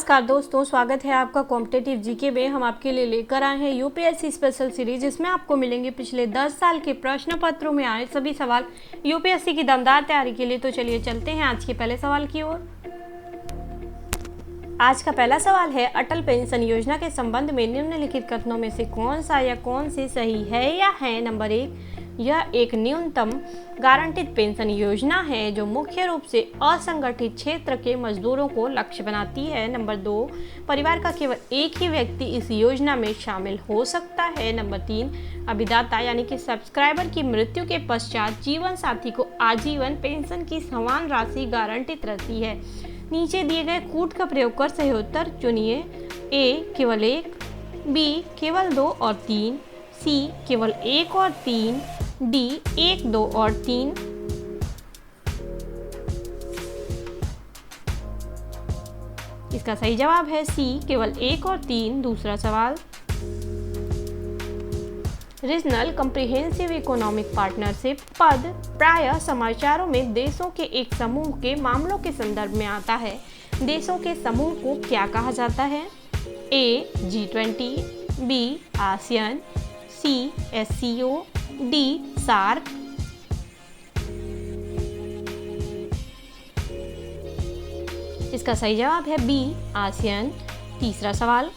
नमस्कार दोस्तों, स्वागत है आपका कॉम्पिटिटिव जीके में। हम आपके लिए लेकर आए हैं यूपीएससी स्पेशल सीरीज, जिसमें आपको मिलेंगे पिछले 10 साल के प्रश्न पत्रों में आए सभी सवाल यूपीएससी की दमदार तैयारी के लिए। तो चलिए चलते हैं आज के पहले सवाल की ओर। आज का पहला सवाल है, अटल पेंशन योजना के संबंध में निम्नलिखित कथनों में से कौन सा या कौन सी सही है या है। नंबर 1, यह एक न्यूनतम गारंटीड पेंशन योजना है जो मुख्य रूप से असंगठित क्षेत्र के मजदूरों को लक्ष्य बनाती है। नंबर 2, परिवार का केवल एक ही व्यक्ति इस योजना में शामिल हो सकता है। नंबर 3, अभिदाता यानी कि सब्सक्राइबर की मृत्यु के पश्चात जीवन साथी को आजीवन पेंशन की समान राशि गारंटीड रहती है। नीचे दिए गए कूट का प्रयोग कर सही उत्तर चुनिए। ए केवल 1, बी केवल 2 और 3, सी केवल 1 और 3, डी 1, 2 और 3। इसका सही जवाब है सी केवल 1 और 3। दूसरा सवाल, रीजनल कम्प्रिहेंसिव इकोनॉमिक पार्टनरशिप पद प्रायः समाचारों में देशों के एक समूह के मामलों के संदर्भ में आता है। देशों के समूह को क्या कहा जाता है। ए G20, बी आसियान, सी SCO, डी सार्क। इसका सही जवाब है बी आसियान। तीसरा सवाल,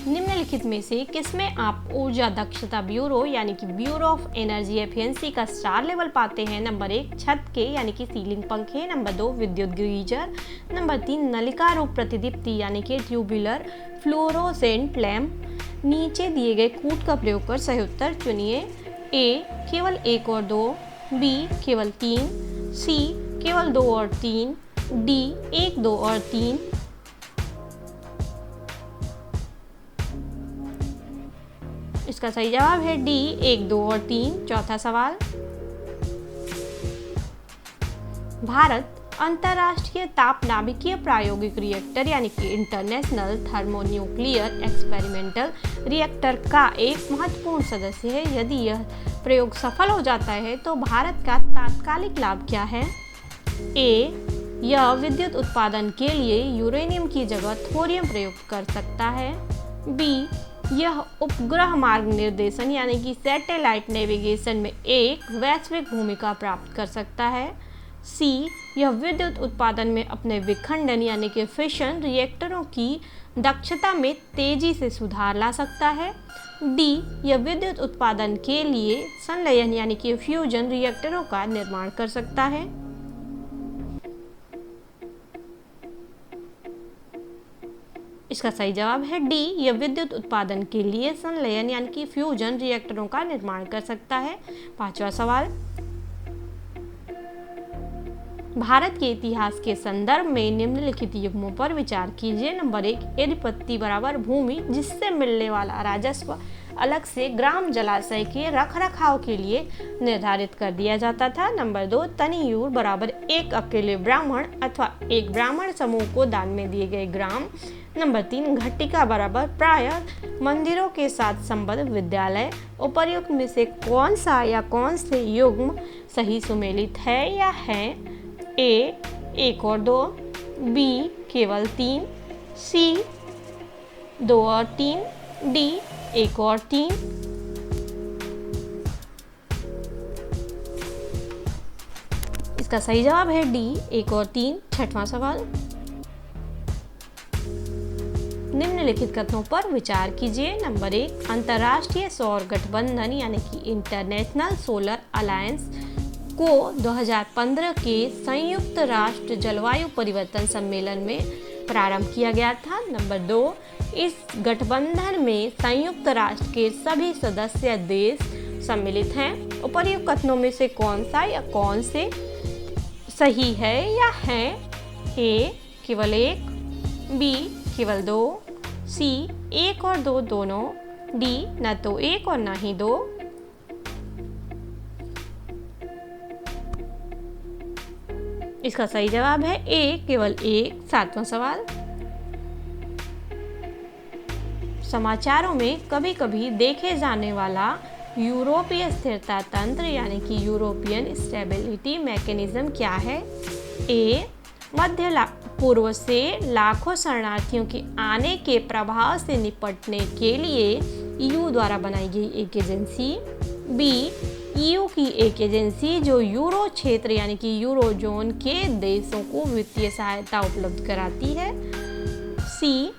निम्नलिखित में से किसमें आप ऊर्जा दक्षता ब्यूरो यानी कि ब्यूरो ऑफ एनर्जी एफिशिएंसी का स्टार लेवल पाते हैं। नंबर 1, छत के यानी कि सीलिंग पंखे। नंबर 2, विद्युत गीजर। नंबर 3, नलिका रूप प्रतिदीप्ति यानी कि ट्यूबुलर फ्लोरोसेंट लैंप। नीचे दिए गए कूट का प्रयोग कर सही उत्तर चुनिए। ए केवल 1 और 2, बी केवल 3, सी केवल 2 और 3, डी 1, 2 और 3। इसका सही जवाब है डी 1, 2 और 3। चौथा सवाल, भारत अंतर्राष्ट्रीय ताप नाभिकीय प्रायोगिक रिएक्टर यानी कि इंटरनेशनल थर्मोन्यूक्लियर एक्सपेरिमेंटल रिएक्टर का एक महत्वपूर्ण सदस्य है। यदि यह प्रयोग सफल हो जाता है तो भारत का तात्कालिक लाभ क्या है। ए, यह विद्युत उत्पादन के लिए यूरेनियम की जगह थोरियम प्रयोग कर सकता है। बी, यह उपग्रह मार्ग निर्देशन यानी कि सैटेलाइट नेविगेशन में एक वैश्विक भूमिका प्राप्त कर सकता है। सी, यह विद्युत उत्पादन में अपने विखंडन यानी कि फिशन रिएक्टरों की दक्षता में तेजी से सुधार ला सकता है। डी, यह विद्युत उत्पादन के लिए संलयन यानी कि फ्यूजन रिएक्टरों का निर्माण कर सकता है। इसका सही जवाब है डी, यह विद्युत उत्पादन के लिए संलयन यानी कि फ्यूजन रिएक्टरों का निर्माण कर सकता है। पांचवा सवाल, भारत के इतिहास के संदर्भ में निम्नलिखित युग्मों पर विचार कीजिए। नंबर 1, एडिपत्ति बराबर भूमि जिससे मिलने वाला राजस्व अलग से ग्राम जलाशय के रखरखाव के लिए निर्धारित कर दिया जाता था। नंबर 2, तनियूर बराबर एक अकेले ब्राह्मण अथवा एक ब्राह्मण समूह को दान में दिए गए ग्राम। नंबर 3, घट्टिका बराबर प्रायः मंदिरों के साथ संबद्ध विद्यालय। उपर्युक्त में से कौन सा या कौन से युग्म सही सुमेलित है या है। ए 1 और 2, बी केवल 3, सी 2 और 3, डी 1 और 3। इसका सही जवाब है डी 1 और 3। छठवां सवाल, निम्नलिखित कथनों पर विचार कीजिए। नंबर 1, अंतर्राष्ट्रीय सौर गठबंधन यानी कि इंटरनेशनल सोलर अलायंस को 2015 के संयुक्त राष्ट्र जलवायु परिवर्तन सम्मेलन में प्रारंभ किया गया था। नंबर 2, इस गठबंधन में संयुक्त राष्ट्र के सभी सदस्य देश सम्मिलित हैं। उपर्युक्त कथनों में से कौन सा या कौन से सही है या है। ए केवल 1, बी केवल 2, सी 1 और 2 दोनों, डी न तो 1 और न ही 2। इसका सही जवाब है ए केवल 1। सातवां सवाल, समाचारों में कभी कभी देखे जाने वाला यूरोपीय स्थिरता तंत्र यानी कि यूरोपियन स्टेबिलिटी मैकेनिज्म क्या है। ए पूर्व से लाखों शरणार्थियों के आने के प्रभाव से निपटने के लिए ईयू द्वारा बनाई गई एक एजेंसी। बी, ईयू की एक एजेंसी जो यूरो क्षेत्र यानी कि यूरो जोन के देशों को वित्तीय सहायता उपलब्ध कराती है। सी,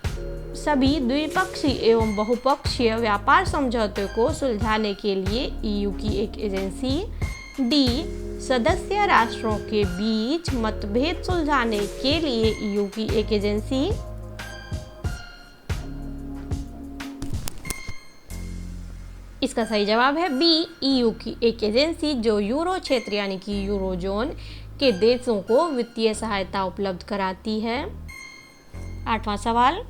सभी द्विपक्षीय एवं बहुपक्षीय व्यापार समझौतों को सुलझाने के लिए ईयू की एक एजेंसी। डी, सदस्य राष्ट्रों के बीच मतभेद सुलझाने के लिए ईयू की एक एजेंसी। इसका सही जवाब है बी, ईयू की एक एजेंसी जो यूरो क्षेत्र यानी कि यूरो जोन के देशों को वित्तीय सहायता उपलब्ध कराती है। 8वां सवाल,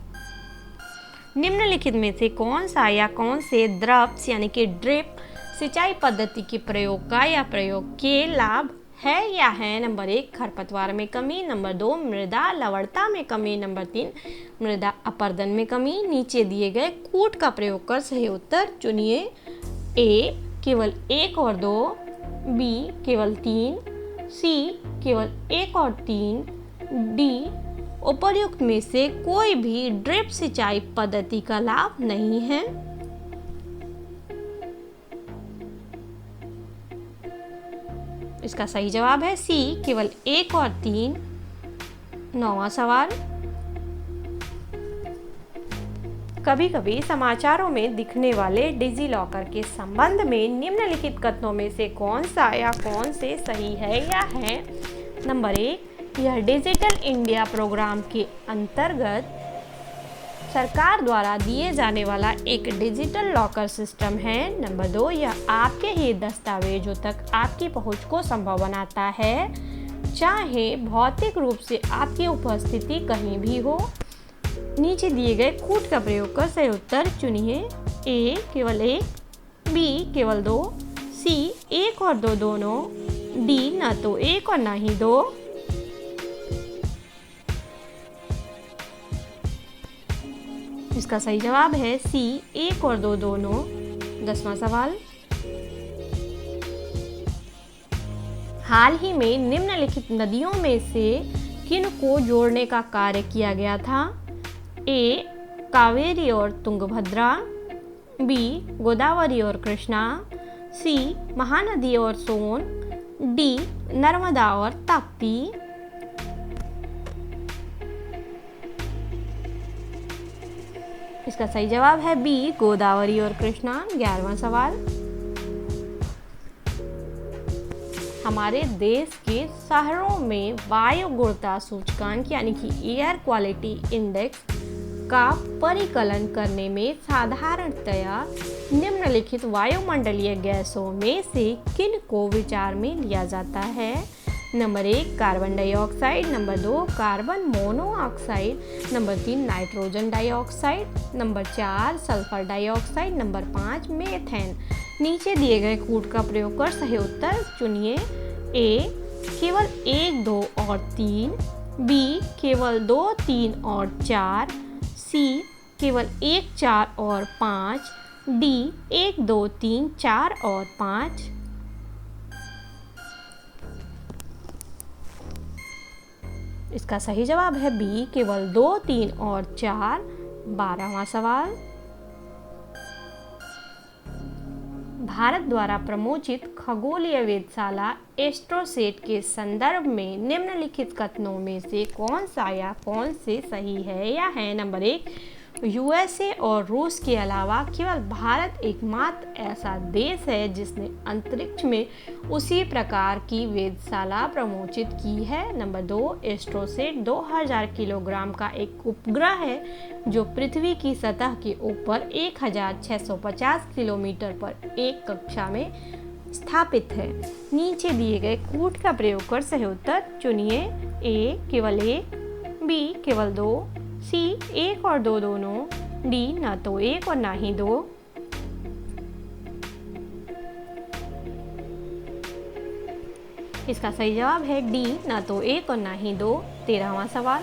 निम्नलिखित में से कौन सा या कौन से द्रप्स यानी कि ड्रिप सिंचाई पद्धति के प्रयोग का या प्रयोग के लाभ है या है? नंबर 1, खरपतवार में कमी। नंबर 2, मृदा लवणता में कमी। नंबर 3, मृदा अपरदन में कमी। नीचे दिए गए कूट का प्रयोग कर सही उत्तर चुनिए। ए, केवल 1 और 2। बी, केवल 3। सी, केवल 1 और 3। डी, उपर्युक्त में से कोई भी ड्रिप सिंचाई पद्धति का लाभ नहीं है। इसका सही जवाब है सी, केवल 1 और 3। 9वां सवाल, कभी कभी समाचारों में दिखने वाले डिजी लॉकर के संबंध में निम्नलिखित कथनों में से कौन सा या कौन से सही है या है? नंबर 1, यह डिजिटल इंडिया प्रोग्राम के अंतर्गत सरकार द्वारा दिए जाने वाला एक डिजिटल लॉकर सिस्टम है। नंबर 2, यह आपके ही दस्तावेजों तक आपकी पहुंच को संभव बनाता है, चाहे भौतिक रूप से आपकी उपस्थिति कहीं भी हो। नीचे दिए गए कूट का प्रयोग कर सही उत्तर चुनिए। ए, केवल 1। बी, केवल 2। सी, 1 और 2 दोनों। डी, न तो 1 और न ही 2। इसका सही जवाब है सी, 1 और 2 दोनों। 10वां सवाल, हाल ही में निम्नलिखित नदियों में से किन को जोड़ने का कार्य किया गया था? ए, कावेरी और तुंगभद्रा। बी, गोदावरी और कृष्णा। सी, महानदी और सोन। डी, नर्मदा और ताप्ती। इसका सही जवाब है बी, गोदावरी और कृष्णा। 11वां सवाल, हमारे देश के शहरों में वायु गुणवत्ता सूचकांक यानी कि एयर क्वालिटी इंडेक्स का परिकलन करने में साधारणतया निम्नलिखित वायुमंडलीय गैसों में से किन को विचार में लिया जाता है? Number 1, carbon dioxide. Number 2, carbon monoxide. Number 3, nitrogen dioxide. Number 4, sulphur dioxide. Number 5, methane. नीचे दिए गए कूट का प्रयोग कर सही उत्तर चुनिए। ए, केवल 1, 2 और 3। बी, केवल 2, 3 और 4। सी, केवल 1, 4 और 5। डी, 1, 2, 3, 4 और 5। इसका सही जवाब है बी, केवल 2, 3 और 4। 12वां सवाल, भारत द्वारा प्रमोचित खगोलीय वेधशाला एस्ट्रोसेट के संदर्भ में निम्नलिखित कथनों में से कौन सा या कौन से सही है या है? नंबर 1, यूएसए और रूस के अलावा केवल भारत एकमात्र ऐसा देश है जिसने अंतरिक्ष में उसी प्रकार की वेधशाला प्रमोचित की है। नंबर 2, एस्ट्रोसेट 2000 किलोग्राम का एक उपग्रह है जो पृथ्वी की सतह के ऊपर 1650 किलोमीटर पर एक कक्षा में स्थापित है। नीचे दिए गए कूट का प्रयोग कर सही उत्तर चुनिए। ए, केवल 1। बी, केवल 2। सी, 1 और 2 दोनों। डी, न तो 1 और न ही 2। इसका सही जवाब है डी, न तो 1 और न ही 2। 13वां सवाल,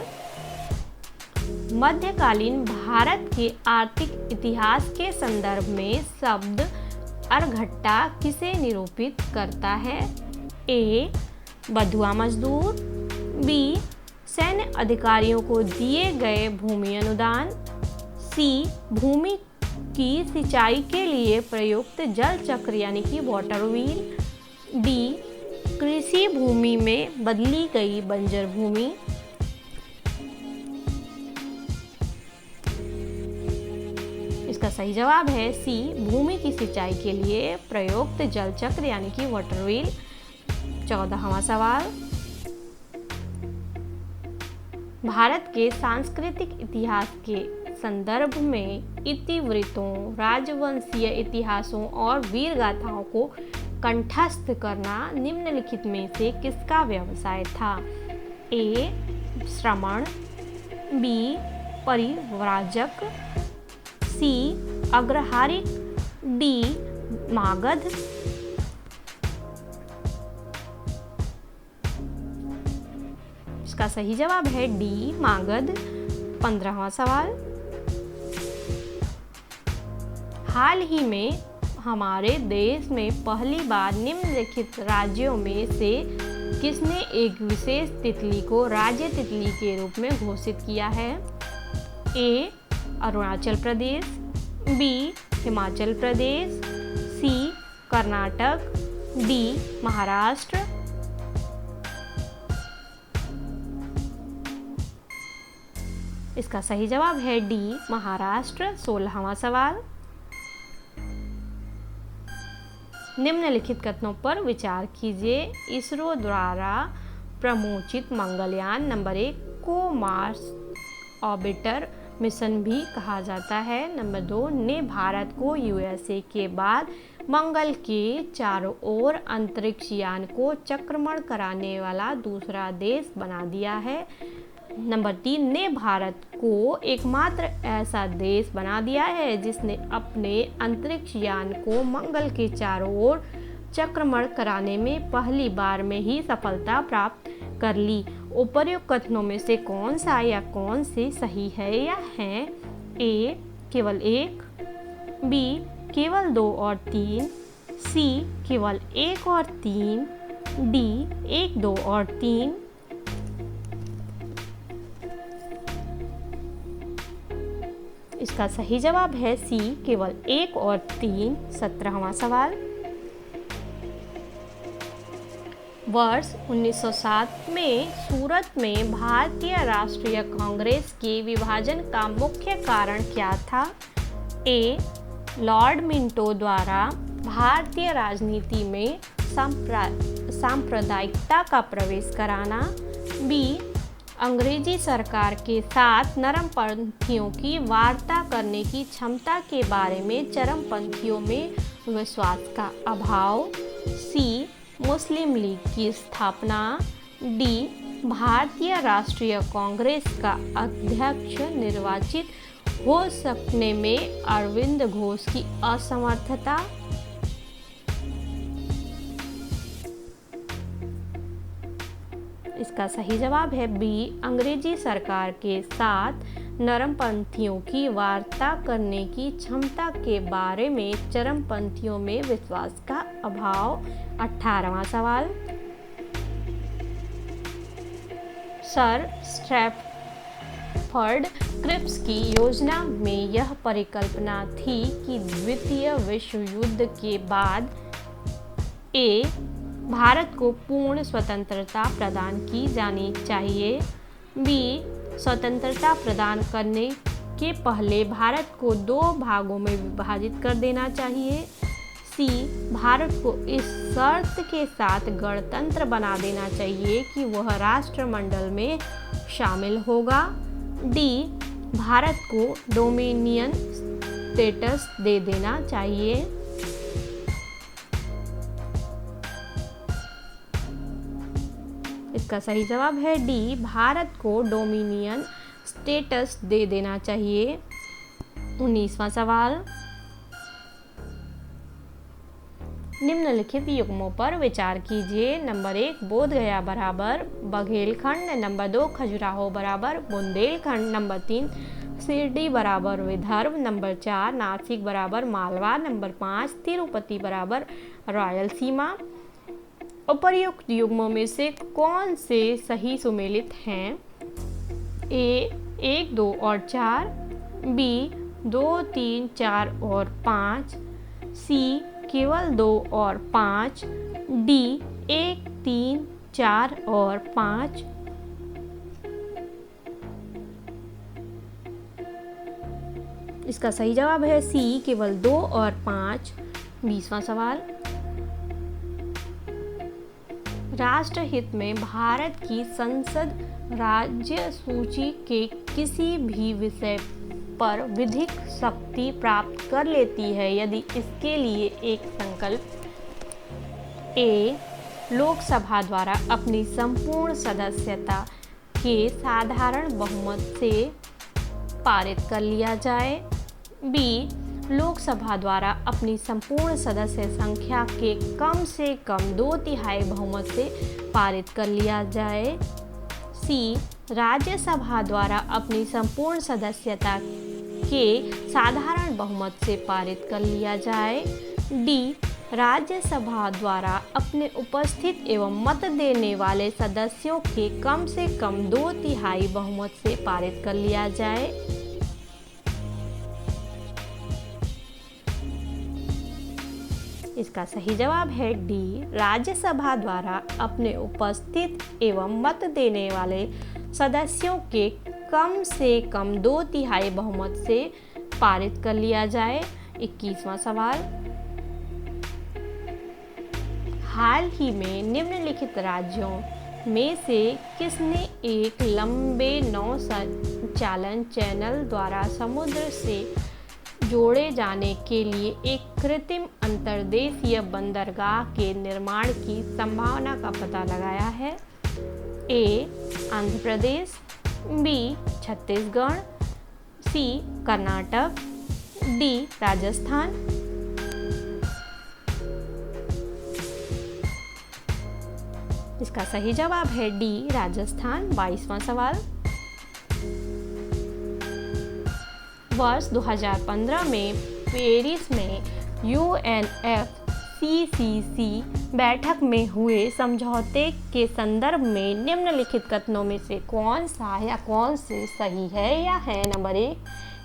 मध्यकालीन भारत के आर्थिक इतिहास के संदर्भ में शब्द अरघट्टा किसे निरूपित करता है? ए, बधुआ मजदूर। बी, सैन्य अधिकारियों को दिए गए भूमि अनुदान। सी, भूमि की सिंचाई के लिए प्रयुक्त जल चक्र यानी कि वाटर व्हील। डी, कृषि भूमि में बदली गई बंजर भूमि। इसका सही जवाब है सी, भूमि की सिंचाई के लिए प्रयुक्त जल चक्र यानी कि वाटर व्हील। 14वां सवाल, भारत के सांस्कृतिक इतिहास के संदर्भ में इतिवृत्तों, राजवंशीय इतिहासों और वीर गाथाओं को कंठस्थ करना निम्नलिखित में से किसका व्यवसाय था? ए, श्रमण। बी, परिव्राजक। सी, अग्रहारिक। डी, मागध। इसका सही जवाब है डी, मागध। 15वां सवाल, हाल ही में हमारे देश में पहली बार निम्नलिखित राज्यों में से किसने एक विशेष तितली को राज्य तितली के रूप में घोषित किया है? ए, अरुणाचल प्रदेश। बी, हिमाचल प्रदेश। सी, कर्नाटक। डी, महाराष्ट्र। इसका सही जवाब है डी, महाराष्ट्र। 16वां सवाल, निम्नलिखित कथनों पर विचार कीजिए। इसरो द्वारा प्रमोचित मंगलयान नंबर 1 को मार्स ऑर्बिटर मिशन भी कहा जाता है। नंबर 2 ने भारत को यूएसए के बाद मंगल के चारों ओर अंतरिक्ष यान को चक्रमण कराने वाला दूसरा देश बना दिया है। नंबर 3 ने भारत को एकमात्र ऐसा देश बना दिया है जिसने अपने अंतरिक्ष यान को मंगल के चारों ओर चक्रमण कराने में पहली बार में ही सफलता प्राप्त कर ली। उपर्युक्त कथनों में से कौन सा या कौन से सही है या हैं? ए, केवल 1। बी, केवल 2 और 3। सी, केवल 1 और 3। डी, 1, 2 और 3। इसका सही जवाब है सी, केवल 1 और 3। 17वां सवाल, वर्ष 1907 में सूरत में भारतीय राष्ट्रीय कांग्रेस के विभाजन का मुख्य कारण क्या था? ए, लॉर्ड मिंटो द्वारा भारतीय राजनीति में सांप्रदायिकता का प्रवेश कराना। बी, अंग्रेजी सरकार के साथ नरमपंथियों की वार्ता करने की क्षमता के बारे में चरमपंथियों में विश्वास का अभाव। सी, मुस्लिम लीग की स्थापना। डी, भारतीय राष्ट्रीय कांग्रेस का अध्यक्ष निर्वाचित हो सकने में अरविंद घोष की असमर्थता। इसका सही जवाब है बी, अंग्रेजी सरकार के साथ नरमपंथियों की वार्ता करने की क्षमता के बारे में चरमपंथियों में विश्वास का अभाव। 18वां सवाल, सर स्ट्रैफर्ड क्रिप्स की योजना में यह परिकल्पना थी कि द्वितीय विश्व युद्ध के बाद ए, भारत को पूर्ण स्वतंत्रता प्रदान की जानी चाहिए। बी, स्वतंत्रता प्रदान करने के पहले भारत को 2 भागों में विभाजित कर देना चाहिए। सी, भारत को इस शर्त के साथ गणतंत्र बना देना चाहिए कि वह राष्ट्रमंडल में शामिल होगा। डी, भारत को डोमिनियन स्टेटस दे देना चाहिए। इसका सही जवाब है डी, भारत को डोमिनियन स्टेटस दे देना चाहिए। 19वां सवाल, निम्नलिखित युग्मों पर विचार कीजिए। नंबर 1 बोधगया बराबर बघेलखंड। नंबर 2 खजुराहो बराबर बुंदेलखंड। नंबर 3 शिरडी बराबर विदर्भ। नंबर 4 नासिक बराबर मालवा। नंबर 5 तिरुपति बराबर रायलसीमा। उपर्युक्त युग्मों में से कौन से सही सुमेलित हैं? ए 1, 2 और 4, बी 2, 3, 4 और 5, सी केवल 2 और 5, डी 1, 3, 4 और 5। इसका सही जवाब है सी केवल 2 और 5। 20वां सवाल, राष्ट्रहित में भारत की संसद राज्य सूची के किसी भी विषय पर विधिक शक्ति प्राप्त कर लेती है यदि इसके लिए एक संकल्प ए लोकसभा द्वारा अपनी संपूर्ण सदस्यता के साधारण बहुमत से पारित कर लिया जाए, बी लोकसभा द्वारा अपनी संपूर्ण सदस्य संख्या के कम से कम 2/3 बहुमत से पारित कर लिया जाए, सी राज्यसभा द्वारा अपनी संपूर्ण सदस्यता के साधारण बहुमत से पारित कर लिया जाए, डी राज्यसभा द्वारा अपने उपस्थित एवं मत देने वाले सदस्यों के कम से कम 2/3 बहुमत से पारित कर लिया जाए। इसका सही जवाब है डी राज्यसभा द्वारा अपने उपस्थित एवं मत देने वाले सदस्यों के कम से कम 2/3 बहुमत से पारित कर लिया जाए। 21वां सवाल, हाल ही में निम्नलिखित राज्यों में से किसने एक लंबे नौ संचालन चैनल द्वारा समुद्र से जोड़े जाने के लिए एक कृत्रिम अंतर्देशीय बंदरगाह के निर्माण की संभावना का पता लगाया है? ए आंध्र प्रदेश, बी छत्तीसगढ़, सी कर्नाटक, डी राजस्थान। इसका सही जवाब है डी राजस्थान। 22वां सवाल, वर्ष 2015 में पेरिस में UNFCCC बैठक में हुए समझौते के संदर्भ में निम्नलिखित कथनों में से कौन सा या कौन से सही है या है? नंबर 1,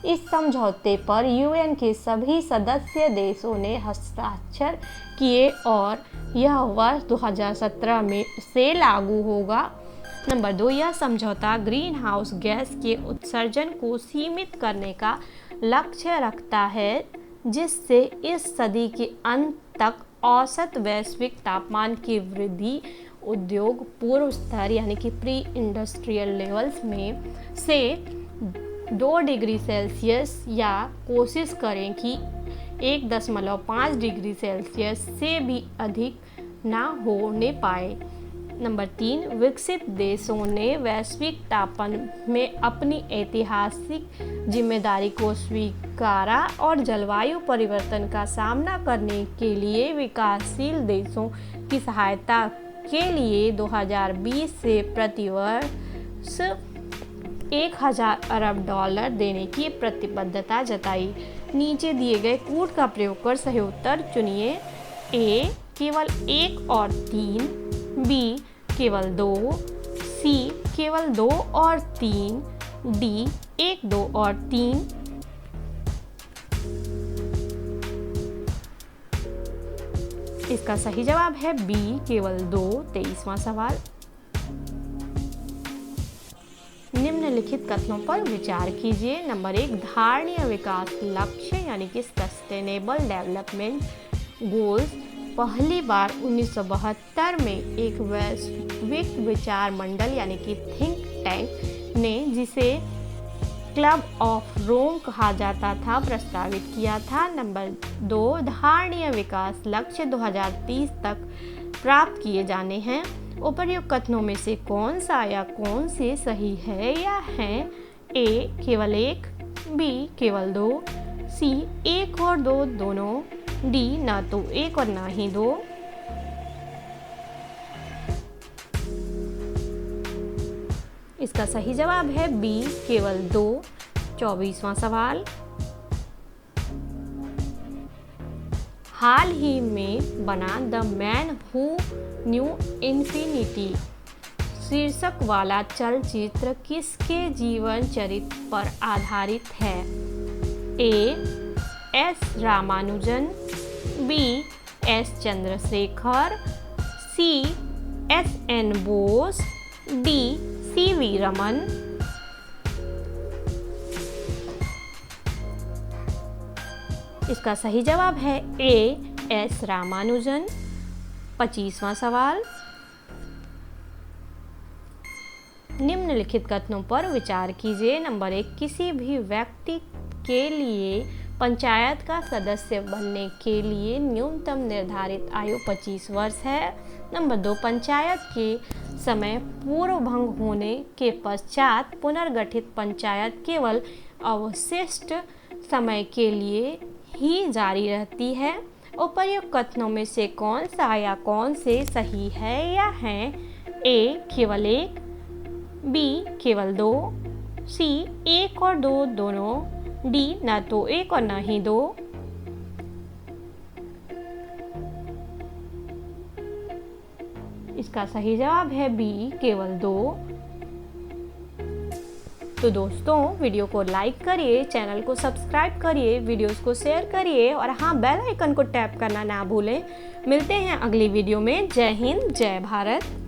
इस समझौते पर UN के सभी सदस्य देशों ने हस्ताक्षर किए और यह वर्ष 2017 में से लागू होगा। नंबर 2, यह समझौता ग्रीन हाउस गैस के उत्सर्जन को सीमित करने का लक्ष्य रखता है जिससे इस सदी के अंत तक औसत वैश्विक तापमान की वृद्धि उद्योग पूर्व स्तर यानी कि प्री इंडस्ट्रियल लेवल्स में से 2 डिग्री सेल्सियस या कोशिश करें कि 1.5 डिग्री सेल्सियस से भी अधिक ना होने पाए। नंबर 3, विकसित देशों ने वैश्विक तापमान में अपनी ऐतिहासिक जिम्मेदारी को स्वीकारा और जलवायु परिवर्तन का सामना करने के लिए विकासशील देशों की सहायता के लिए 2020 से प्रतिवर्ष 1000 अरब डॉलर देने की प्रतिबद्धता जताई। नीचे दिए गए कूट का प्रयोग कर सही उत्तर चुनिए। ए केवल 1 और 3, बी केवल 2, सी केवल 2 और 3, डी 1, 2 और 3। इसका सही जवाब है बी केवल 2। 23वां सवाल, निम्नलिखित कथनों पर विचार कीजिए। नंबर 1, धारणीय विकास लक्ष्य यानी कि सस्टेनेबल डेवलपमेंट गोल्स पहली बार 1972 में एक वैश्विक विचार मंडल यानी कि थिंक टैंक ने, जिसे क्लब ऑफ रोम कहा जाता था, प्रस्तावित किया था। नंबर 2, धारणीय विकास लक्ष्य 2030 तक प्राप्त किए जाने हैं। उपर्युक्त कथनों में से कौन सा या कौन से सही है या हैं? ए केवल 1, बी केवल 2, सी 1 और 2 दोनों, डी ना तो 1 और ना ही 2। इसका सही जवाब है बी केवल 2। 24वां सवाल, हाल ही में बना the man who knew infinity शीर्षक वाला चलचित्र किसके जीवन चरित्र पर आधारित है? A. S Ramanujan, B. S Chandrasekhar, C. S N Bose, D. C V Raman. इसका सही जवाब है ए. एस रामानुजन। 25वां सवाल, निम्नलिखित कथनों पर विचार कीजिए। नंबर 1, किसी भी व्यक्ति के लिए पंचायत का सदस्य बनने के लिए न्यूनतम निर्धारित आयु 25 वर्ष है। नंबर 2, पंचायत के समय पूर्व भंग होने के पश्चात पुनर्गठित पंचायत केवल अवशिष्ट समय के लिए ही जारी रहती है। उपर्युक्त कथनों में से कौन सा या कौन से सही है या हैं? ए. केवल 1, बी. केवल 2, सी. 1 और 2 दोनों, डी. न तो 1 और न ही 2। इसका सही जवाब है बी. केवल 2। तो दोस्तों, वीडियो को लाइक करिए, चैनल को सब्सक्राइब करिए, वीडियोस को शेयर करिए और हाँ, बेल आइकन को टैप करना ना भूलें। मिलते हैं अगली वीडियो में। जय हिंद, जय भारत।